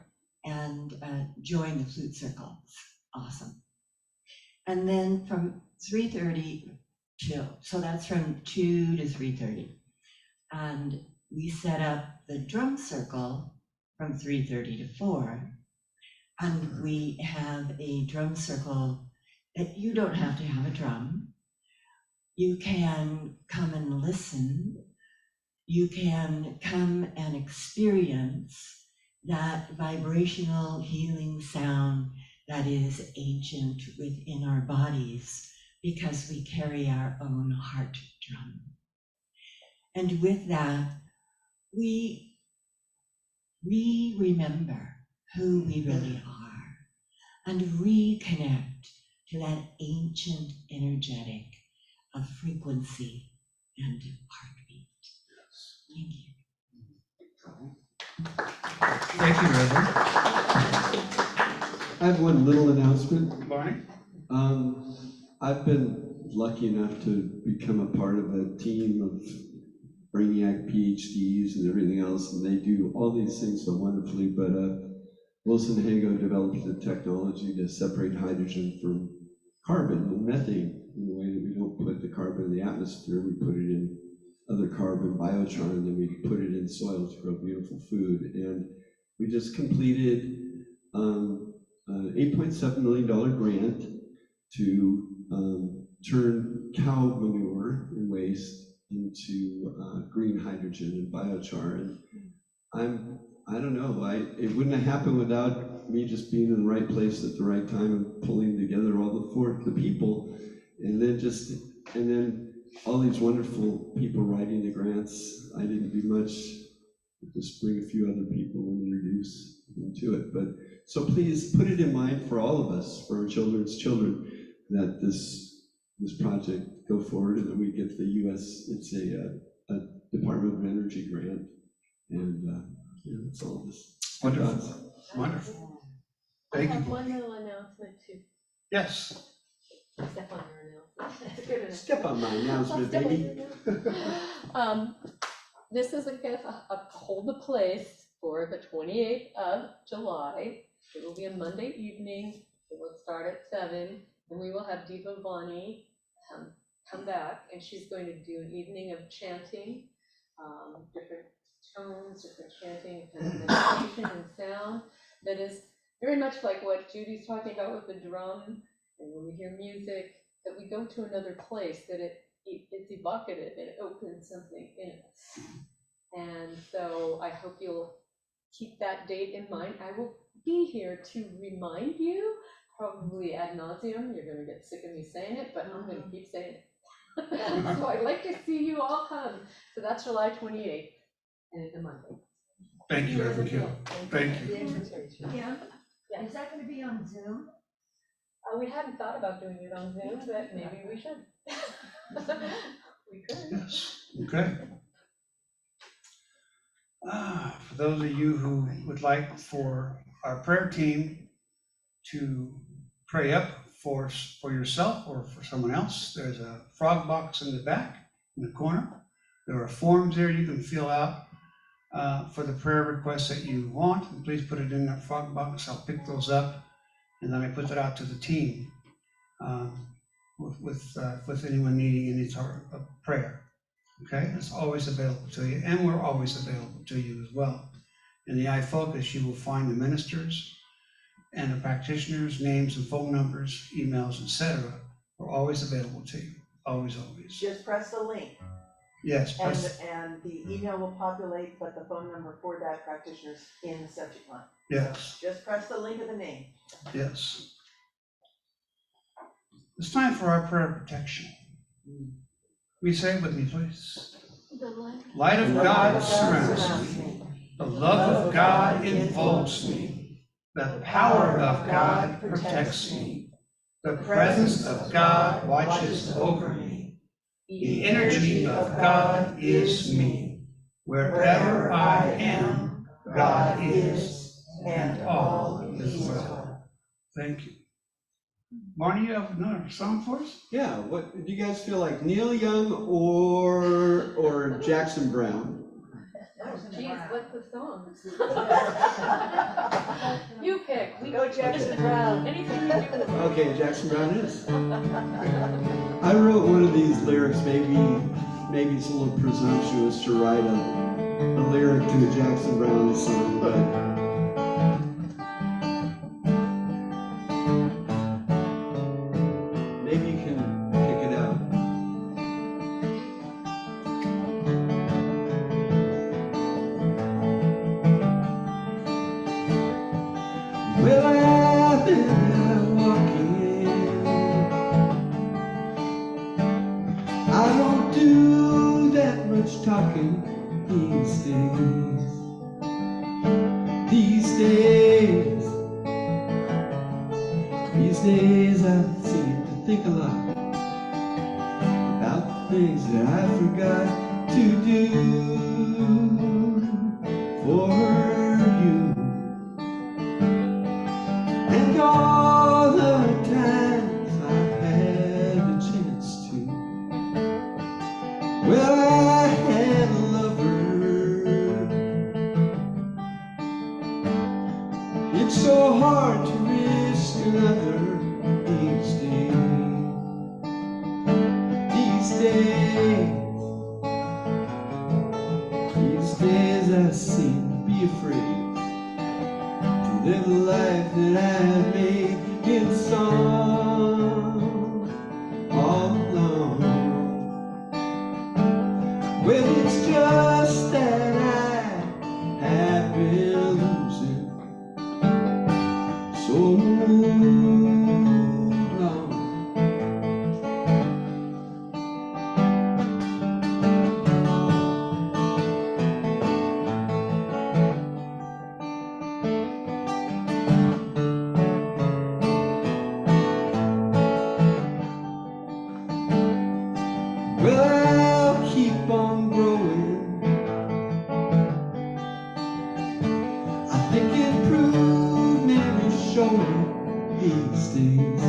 and join the flute circle. It's awesome. And then from 3:30 so that's from 2 to 3:30. And we set up the drum circle from 3:30 to 4. And we have a drum circle that you don't have to have a drum. You can come and listen. You can come and experience that vibrational healing sound that is ancient within our bodies because we carry our own heart drum. And with that, we remember who we really are and reconnect to that ancient energetic of frequency and heartbeat. Thank you. Thank you, Reverend. I have one little announcement. Barney? I've been lucky enough to become a part of a team of Brainiac PhDs and everything else, and they do all these things so wonderfully, but Wilson Hago developed the technology to separate hydrogen from carbon and methane in a way that we don't put the carbon in the atmosphere, we put it in other carbon biochar, and then we put it in soil to grow beautiful food. And we just completed an $8.7 million grant to turn cow manure and waste into green hydrogen and biochar. And I don't know, it wouldn't have happened without me just being in the right place at the right time and pulling together all the people, and then all these wonderful people writing the grants. I didn't do much, just bring a few other people and introduce them to it. But so please put it in mind for all of us, for our children's children, that this project go forward and that we get the U.S. It's a Department of Energy grant, and that's all this. Wonderful. Wonderful. Thank I have you. one little announcement too. Yes. Step on your announcement. That's good enough. Step on my announcement, Step on baby. your announcement. This is a hold a place for the 28th of July. It will be a Monday evening. It will start at 7, and we will have Diva Vani come back, and she's going to do an evening of chanting, different tones, different chanting, kind of meditation and sound that is very much like what Judy's talking about with the drum. And when we hear music, that we go to another place, that it's evocative and it opens something in us. And so I hope you'll keep that date in mind. I will be here to remind you, probably ad nauseum. You're going to get sick of me saying it, but I'm going to keep saying it. So I'd like to see you all come. So that's July 28th, and it's a Monday. Thank you, Reverend Kim. Thank you. Yeah, Yeah. is that gonna be on Zoom? We hadn't thought about doing it on Zoom, but maybe we should. We could. Yes, okay. For those of you who would like for our prayer team to pray up for yourself or for someone else, there's a frog box in the back, in the corner. There are forms there you can fill out. for the prayer requests that you want, and please put it in that frog box. I'll pick those up, and then I put that out to the team with anyone needing any sort of prayer. Okay, it's always available to you, and we're always available to you as well. In the iFocus, you will find the ministers and the practitioners' names and phone numbers, emails, etc. are always available to you. Always, always. Just press the link, Yes, and the email will populate, but the phone number for that practitioner's in the subject line. yes, Just press the link of the name. yes. It's time for our prayer of protection. Will you say it with me, please? Light of God surrounds me. The love of God enfolds me. The power of God protects me. The presence of God watches over me. The energy of God is me. Wherever I am, God is, and all is well. Thank you. Barney, you have another song for us? Yeah, what, do you guys feel like Neil Young or Jackson Brown? Geez, what's the song? You pick. We Go Jackson Brown. Anything you do. Okay, Jackson Brown is. I wrote one of these lyrics, maybe it's a little presumptuous to write a lyric to a Jackson Brown song, but maybe you can pick it out. Well, I've been out walking. I don't do that much talking these days. These days I seem to think a lot about the things that I forgot to do for you. And all the times I had a chance to, well, I had a lover. It's so hard to risk another these days. These days I seem to be afraid to live the life that I made in song all along. Well, it's just that I have been losing so long. Well, I'll keep on growing. I think improvement is showing these days.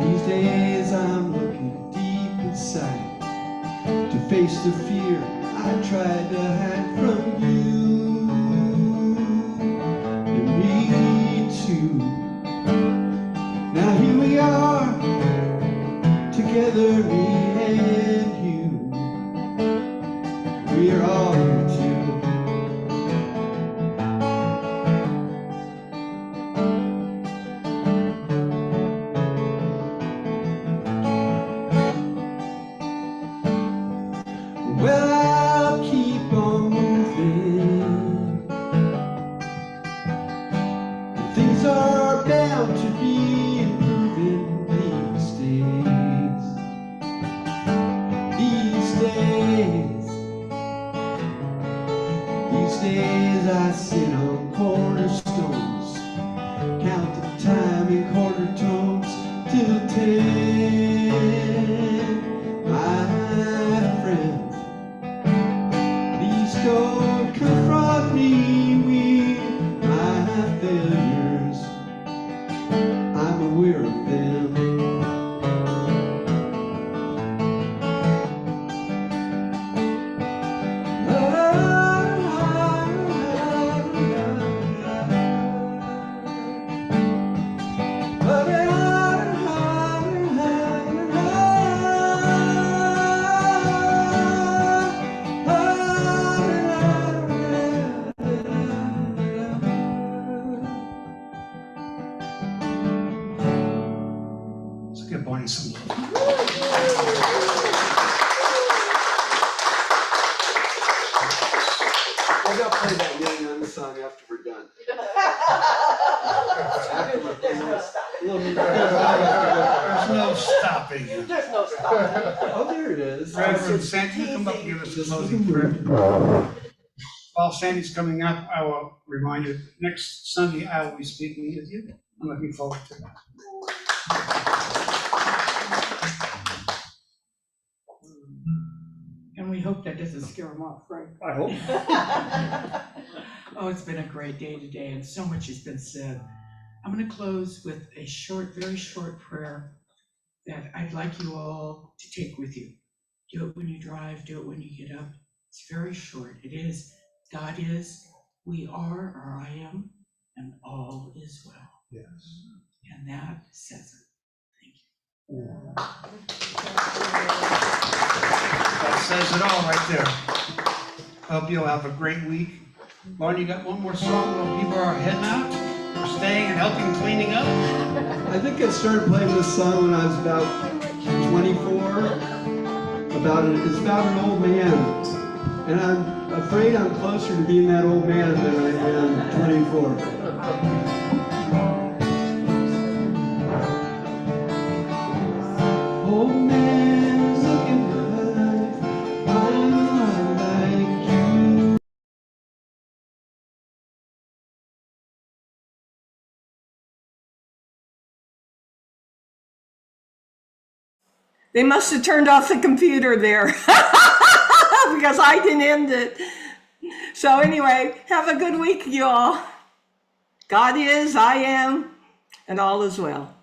These days I'm looking deep inside to face the fear I tried to hide from you. And me too. Now here we are, together, me and you. We're all here too. Well, I'll keep on moving. Things are bound to be improving these days. These days I sit on cornerstones, count the time in quarter tones till 10. My friends, please don't confront me with my failures. I'm aware of them. stopping. There's no stopping. Oh, there it is. Reverend Sandy, come up and give us a closing prayer. While Sandy's coming up, I will remind you, next Sunday I will be speaking with you. I'm looking forward to that. And we hope that doesn't scare them off, right? I hope. Oh, it's been a great day today, and so much has been said. I'm going to close with a short, very short prayer that I'd like you all to take with you. Do it when you drive, do it when you get up. It's very short. It is, God is, we are, or I am, and all is well. Yes. And that says it. Thank you. That says it all right there. Hope you'll have a great week. Barney, you got one more song while people are heading out? Or staying and helping cleaning up? I think I started playing this song when I was about 24. It's about an old man. And I'm afraid I'm closer to being that old man than I am 24. Old man looking good, I'm like you. They must have turned off the computer there because I didn't end it. So anyway, have a good week, you all. God is, I am, and all is well.